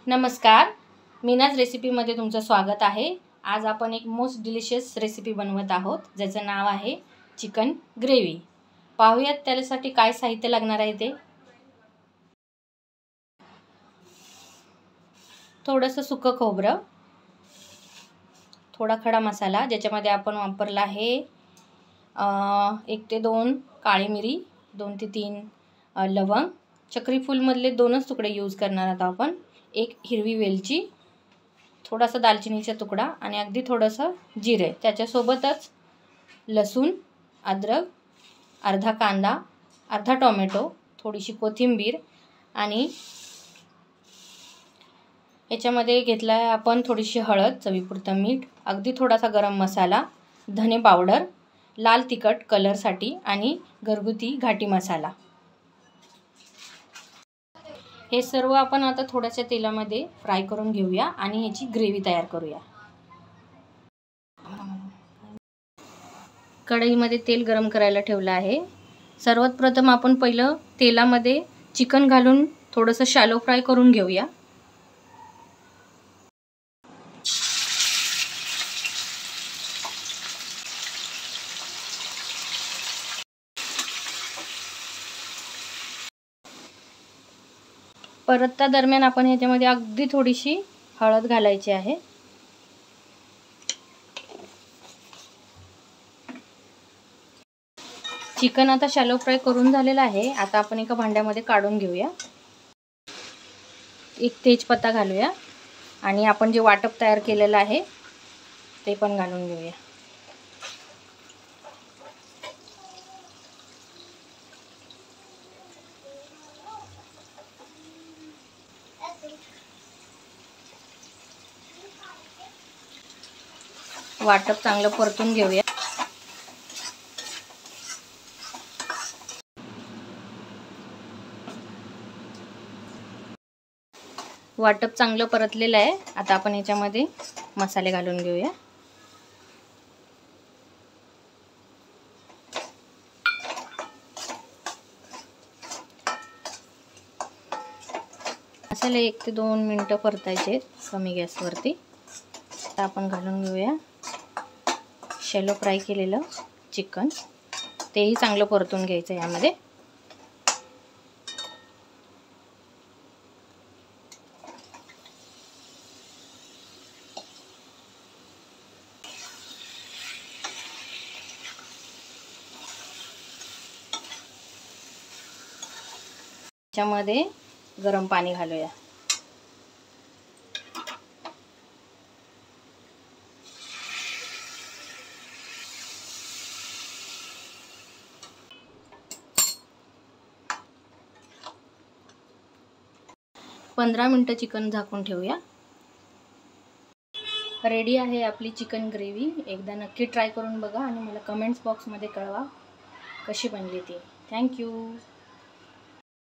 नमस्कार, मीनाज रेसिपीमध्ये तुमचं स्वागत आहे। आज आपण एक मोस्ट डिलिशियस रेसिपी बनवत आहोत ज्याचं नाव आहे चिकन ग्रेव्ही। पाहूयात त्यासाठी काय साहित्य लागणार आहे ते। थोडंसं सुकं खोबरं, थोडा खडा मसाला ज्याच्यामध्ये आपण वापरला आहे 1 ते 2 काळी मिरी, 2 ते 3 लवंग, चक्री फूलमधले 2च तुकडे यूज करणार आहोत आपण, 1 हिरवी वेलची, थोडासा दालचिनीचा तुकडा आणि अगदी थोडंसं जिरे। त्याच्यासोबतच लसूण, अद्रक, अर्धा कांदा, अर्धा टोमॅटो, थोडीशी कोथिंबीर आणि याच्यामध्ये घेतला आहे आपण थोडीशी हळद, चवीपुरतं मीठ, अगदी थोडासा गरम मसाला, धने पावडर, लाल तिखट कलरसाठी आणि घरगुती घाटी मसाला। हे सर्व आपण आता थोड्याशा तेलामध्ये फ्राय करून घेऊया आणि ह्याची ग्रेव्ही तयार करूया। कढईमध्ये तेल गरम करायला ठेवलं आहे। सर्वात प्रथम आपण पहिलं तेलामध्ये चिकन घालून थोडंसं शॅलो फ्राय करून घेऊया। परतता दरम्यान आपण ह्याच्यामध्ये अगदी थोडीशी हळद घालायची आहे। चिकन आता शॅलो फ्राय करून झालेला आहे। आता आपण एका भांड्यामध्ये काढून घेऊया। एक तेजपत्ता घालूया आणि आपण जे वाटप तयार केलेलं आहे ते पण घालून घेऊया। वाटप चांगलं परतून घेऊया। वाटप चांगलं परतलेलं आहे। आता आपण याच्यामध्ये मसाले घालून घेऊया। मसाले 1 ते 2 मिनिटं परतायचे कमी गॅसवरती। आता आपण घालून घेऊया शॅलो फ्राय केलेलं चिकन, तेही चांगलं परतून घ्यायचं यामध्ये। त्याच्यामध्ये गरम पाणी घालूया। पंधरा मिनिटं चिकन झाकून ठेवूया। रेडी आहे आपली चिकन ग्रेव्ही। एकदा नक्की ट्राय करून बघा आणि मला कमेंट्स बॉक्समध्ये कळवा कशी बनली ती। थँक्यू।